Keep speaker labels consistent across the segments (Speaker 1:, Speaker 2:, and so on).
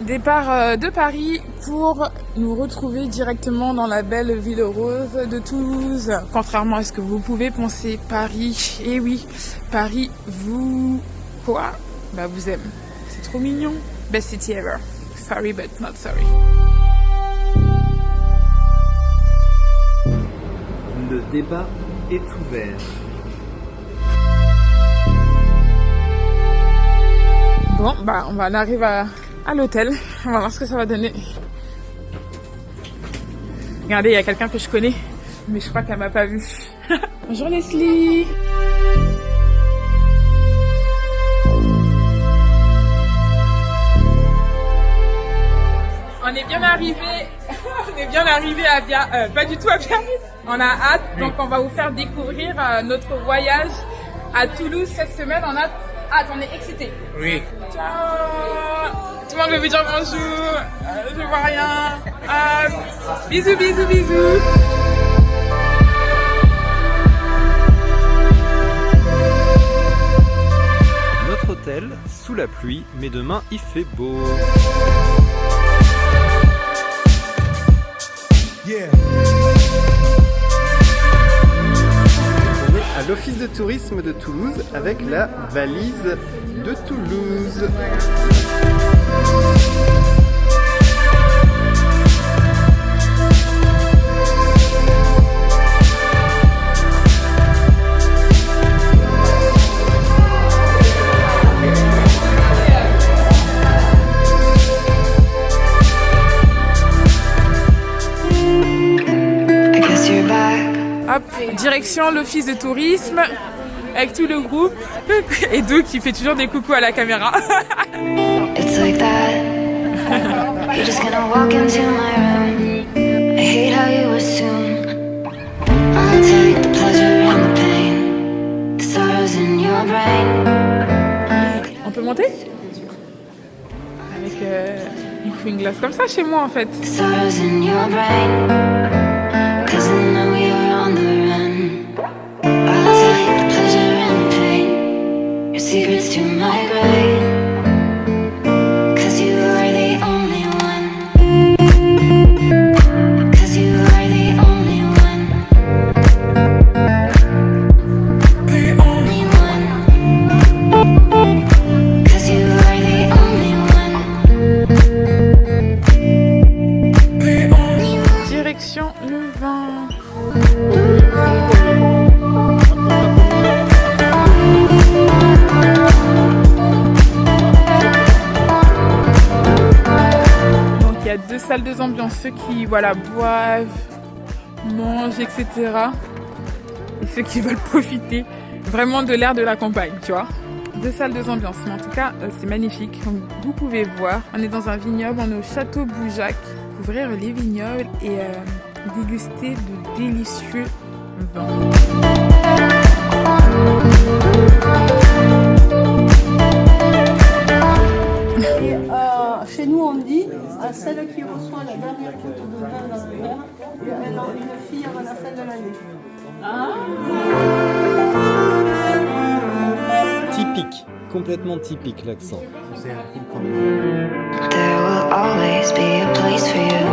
Speaker 1: Départ de Paris pour nous retrouver directement dans la belle ville rose de Toulouse. Contrairement à ce que vous pouvez penser, Paris, eh oui, Paris vous... Quoi? Bah vous aime. C'est trop mignon. Best city ever. Sorry but not sorry.
Speaker 2: Le débat est ouvert.
Speaker 1: Bon, bah on arrive à l'hôtel. On va voir ce que ça va donner. Regardez, il y a quelqu'un que je connais, mais je crois qu'elle m'a pas vue. Bonjour Leslie. On est bien arrivé à Biarritz, pas du tout à Biarritz. On a hâte, donc on va vous faire découvrir notre voyage à Toulouse cette semaine. On a hâte, on est excités.
Speaker 2: Oui.
Speaker 1: Ciao. Tout le monde veut vous dire bonjour. Je vois rien. Bisous, bisous, bisous.
Speaker 2: Notre hôtel, sous la pluie, mais demain il fait beau. Yeah. On est à l'office de tourisme de Toulouse avec la valise de Toulouse.
Speaker 1: Hop, direction l'office de tourisme avec tout le groupe et Doug qui fait toujours des coucous à la caméra.
Speaker 3: It's like that. You're just gonna walk into my room. I hate how you assume I'll take the pleasure and the pain. The sorrows in your brain.
Speaker 1: On peut monter? Avec il faut une glace comme ça chez moi en fait.
Speaker 3: The sorrows in your brain. 'Cause I know you're on the run. I'll take the pleasure and the pain. Your secrets to my grave. 'Cause you are the only one. 'Cause you are the only one. The only one. 'Cause you are the only one. The only one.
Speaker 1: Direction le vin. Donc il y a deux salles de ambiance, ceux qui voilà boivent, mangent, etc. Et ceux qui veulent profiter vraiment de l'air de la campagne, tu vois. Deux salles de ambiance, mais en tout cas c'est magnifique. Comme vous pouvez voir, on est dans un vignoble, on est au château Boujac. Ouvrir les vignobles et déguster de délicieux vins.
Speaker 4: Et chez nous, on dit à celle qui reçoit la dernière goutte de vin dans le verre, elle a une fille avant la fin de l'année.
Speaker 2: Typique, complètement typique l'accent.
Speaker 3: There will always be a place for you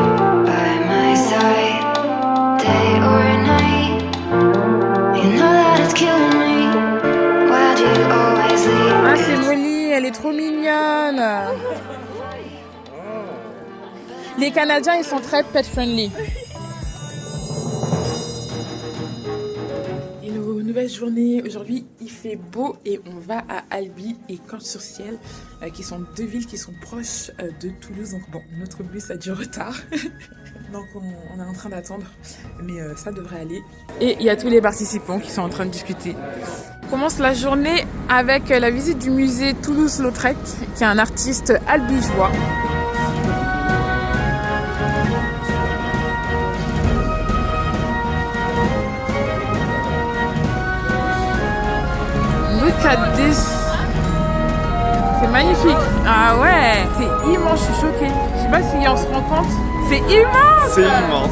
Speaker 3: by my side, day or night. You know that it's killing me. Why do you always leave?
Speaker 1: Ah, c'est Molly, elle est trop mignonne. Les Canadiens, ils sont très pet friendly. Nouvelle journée, aujourd'hui il fait beau et on va à Albi et Cordes-sur-Ciel qui sont deux villes qui sont proches de Toulouse. Donc bon, notre bus a du retard donc on est en train d'attendre mais ça devrait aller. Et il y a tous les participants qui sont en train de discuter. On commence la journée avec la visite du musée Toulouse-Lautrec qui est un artiste albigeois. C'est magnifique. Ah ouais, c'est immense, je suis choquée. Je sais pas si on se rend compte. C'est immense.
Speaker 2: C'est immense.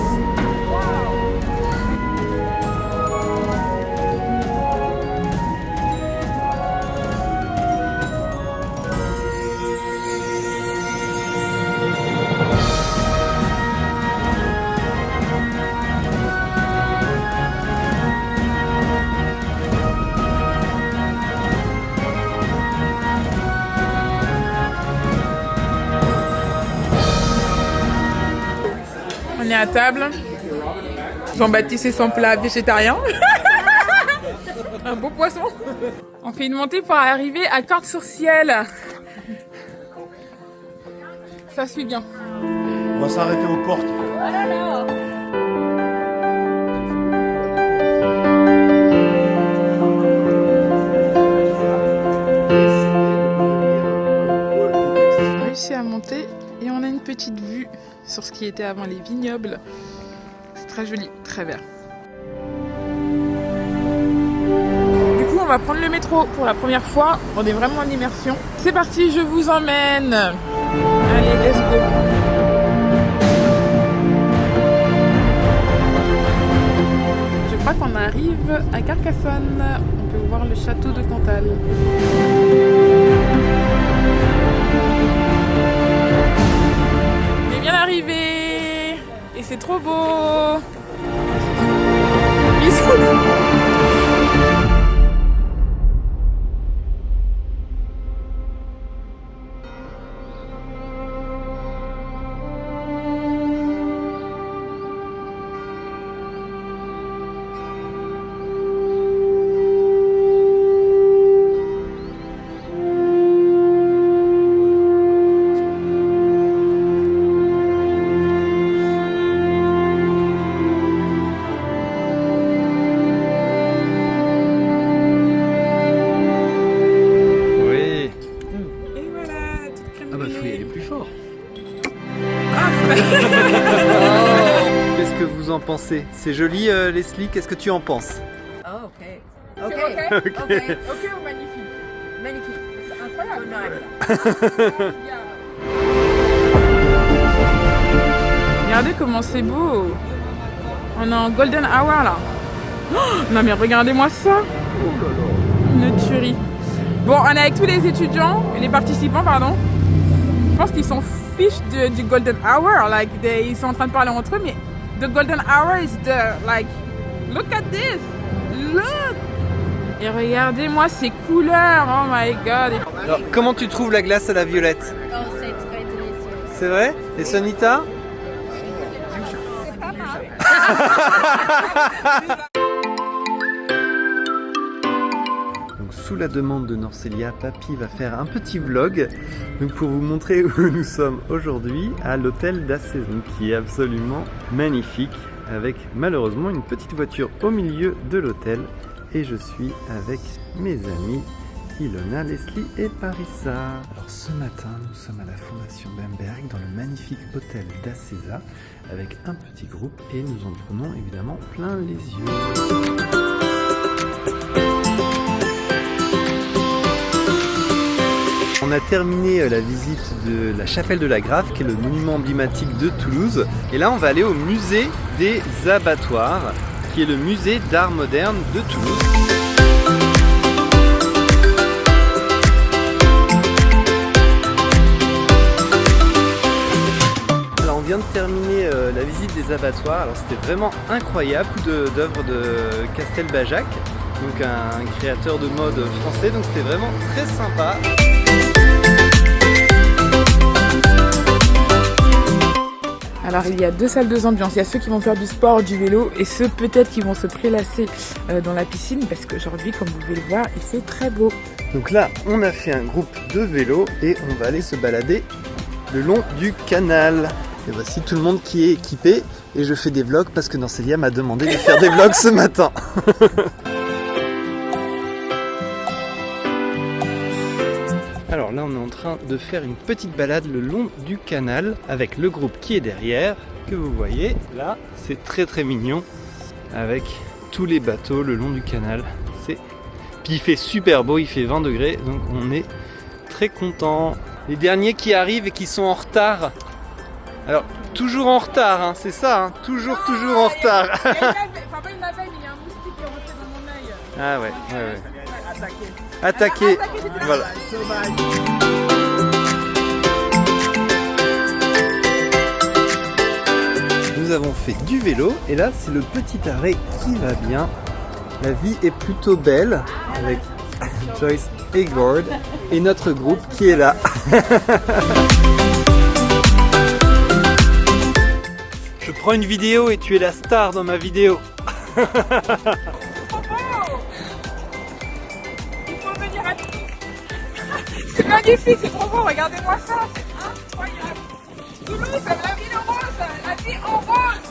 Speaker 1: ramené à table. Jean-Baptiste et son plat végétarien. Un beau poisson. On fait une montée pour arriver à Cordes-sur-Ciel. Ça suit bien.
Speaker 2: On va s'arrêter aux portes.
Speaker 1: On a réussi à monter et on a une petite vue sur ce qui était avant les vignobles. C'est très joli, très vert. Du coup, on va prendre le métro pour la première fois. On est vraiment en immersion. C'est parti, je vous emmène. Allez, let's go. Je crois qu'on arrive à Carcassonne. On peut voir le château de Cantal. On est bien arrivé. Et c'est trop beau. Bisous.
Speaker 2: Qu'est-ce que vous en pensez? C'est joli, Leslie, qu'est-ce que tu en penses?
Speaker 5: Oh, ok.
Speaker 1: Ok.
Speaker 5: Ok.
Speaker 1: Ok ou magnifique?
Speaker 5: Magnifique.
Speaker 1: C'est incroyable.
Speaker 5: Nice.
Speaker 1: Regardez comment c'est beau. On est en golden hour là. Oh, non mais regardez-moi ça. Une tuerie. Bon, on est avec tous les étudiants, les participants, pardon. Je pense qu'ils sont fiches du golden hour. Like, ils sont en train de parler entre eux, mais the golden hour is the, like, look at this. Look. Et regardez-moi ces couleurs. Oh my god.
Speaker 2: Alors, comment tu trouves la glace à la violette?
Speaker 5: Oh, c'est très délicieux.
Speaker 2: C'est vrai? Et Sonita?
Speaker 5: C'est pas mal.
Speaker 2: Donc, sous la demande de Norcelia, Papy va faire un petit vlog donc pour vous montrer où nous sommes aujourd'hui à l'hôtel d'Assezon, qui est absolument magnifique, avec malheureusement une petite voiture au milieu de l'hôtel. Et je suis avec mes amis Ilona, Leslie et Parissa. Alors ce matin, nous sommes à la Fondation Bemberg dans le magnifique hôtel d'Asseza avec un petit groupe et nous en prenons évidemment plein les yeux. On a terminé la visite de la chapelle de la Grave, qui est le monument emblématique de Toulouse. Et là, on va aller au musée des abattoirs, qui est le musée d'art moderne de Toulouse. Alors on vient de terminer la visite des abattoirs, alors c'était vraiment incroyable, beaucoup d'œuvres de Castelbajac, donc un créateur de mode français, donc c'était vraiment très sympa.
Speaker 1: Alors il y a deux salles de ambiance, il y a ceux qui vont faire du sport, du vélo et ceux peut-être qui vont se prélasser dans la piscine parce qu'aujourd'hui, comme vous pouvez le voir, il fait très beau.
Speaker 2: Donc là, on a fait un groupe de vélo et on va aller se balader le long du canal. Et voici tout le monde qui est équipé et je fais des vlogs parce que Norcelia m'a demandé de faire des vlogs ce matin. Alors là, on est en train de faire une petite balade le long du canal avec le groupe qui est derrière, que vous voyez là. C'est très très mignon avec tous les bateaux le long du canal. Puis il fait super beau, il fait 20 degrés, donc on est très content. Les derniers qui arrivent et qui sont en retard. Alors, toujours en retard, hein, c'est ça, hein, toujours en retard.
Speaker 1: Papa il m'appelle, il y a un moustique qui est rentré dans mon œil.
Speaker 2: Ah ouais. Attaquer. Voilà. Nous avons fait du vélo et là c'est le petit arrêt qui va bien. La vie est plutôt belle avec Joyce et Gord et notre groupe qui est là. Je prends une vidéo et tu es la star dans ma vidéo.
Speaker 1: Il faut venir à C'est magnifique, c'est trop beau, regardez-moi ça, c'est incroyable. Toulouse, la ville en rose, la vie en rose.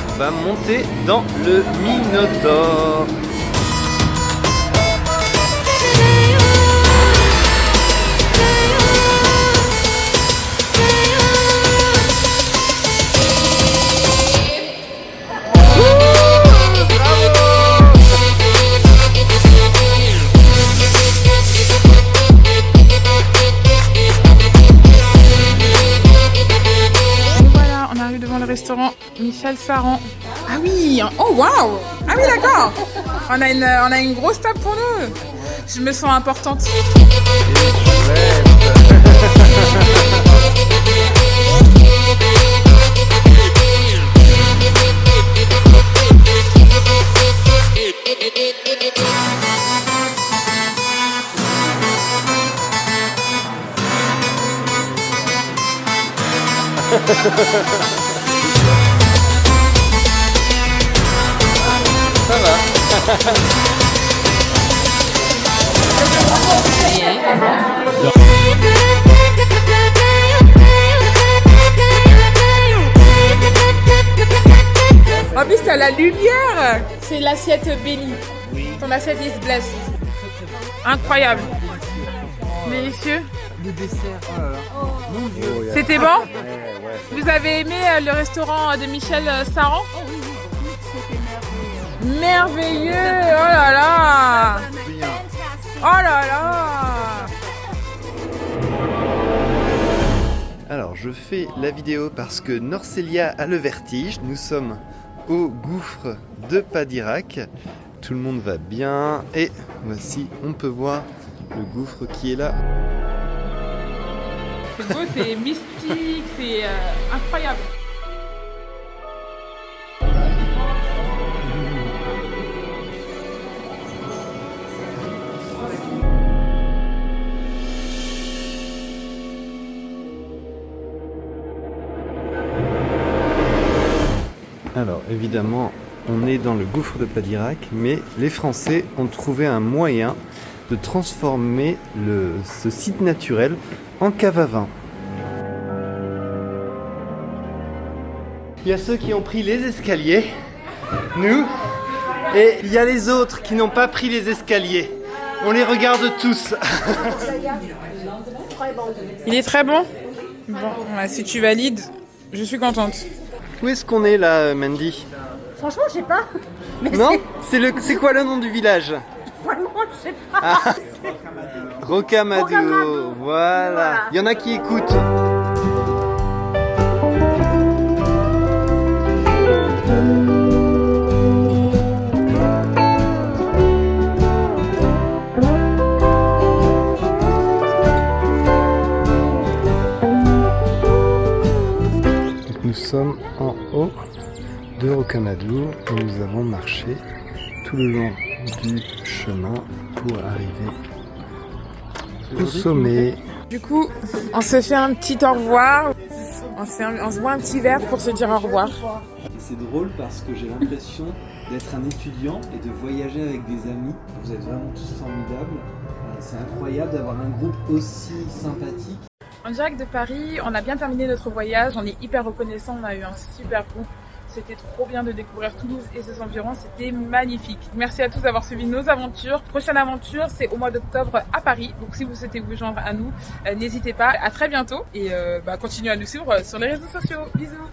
Speaker 2: On va monter dans le Minotaure.
Speaker 1: Restaurant Michel Saran. Ah oui, oh waouh. Ah oui d'accord. On a une grosse table pour nous. Je me sens importante.
Speaker 2: Ça va.
Speaker 1: En plus, t'as la lumière. C'est l'assiette bénie. Ton assiette is blessed. Incroyable. Délicieux.
Speaker 2: Le dessert, oh là là. Mon Dieu.
Speaker 1: C'était bon? Vous avez aimé le restaurant de Michel Saran?
Speaker 4: Oh oui, oui, c'était
Speaker 1: Merveilleux!
Speaker 4: merveilleux.
Speaker 1: Oh là là! Oh là là!
Speaker 2: Alors, je fais la vidéo parce que Norcelia a le vertige. Nous sommes au gouffre de Padirac. Tout le monde va bien. Et voici, on peut voir le gouffre qui est là.
Speaker 1: C'est beau, c'est mystique, c'est incroyable.
Speaker 2: Alors, évidemment, on est dans le gouffre de Padirac, mais les Français ont trouvé un moyen de transformer ce site naturel en cave à vin. Il y a ceux qui ont pris les escaliers, nous, et il y a les autres qui n'ont pas pris les escaliers. On les regarde tous.
Speaker 1: Il est très bon? Bon, ouais, si tu valides, je suis contente.
Speaker 2: Où est-ce qu'on est là, Mandy?
Speaker 4: Franchement, je sais pas. Mais
Speaker 2: Non? C'est quoi le nom du village?
Speaker 4: vraiment, je sais pas.
Speaker 2: Ah. Rocamadour,
Speaker 4: Rocamadour.
Speaker 2: voilà. Il y en a qui écoutent. Donc nous sommes en haut de Rocamadour et nous avons marché tout le long du chemin pour arriver au sommet.
Speaker 1: Du coup, on se fait un petit au revoir. On se boit un petit verre pour se dire au revoir.
Speaker 2: C'est drôle parce que j'ai l'impression d'être un étudiant et de voyager avec des amis. Vous êtes vraiment tous formidables. C'est incroyable d'avoir un groupe aussi sympathique.
Speaker 1: En direct de Paris, on a bien terminé notre voyage. On est hyper reconnaissants. On a eu un super groupe. C'était trop bien de découvrir Toulouse et ses environs, c'était magnifique. Merci à tous d'avoir suivi nos aventures. Prochaine aventure, c'est au mois d'octobre à Paris. Donc si vous souhaitez vous joindre à nous, n'hésitez pas. À très bientôt et continuez à nous suivre sur les réseaux sociaux. Bisous!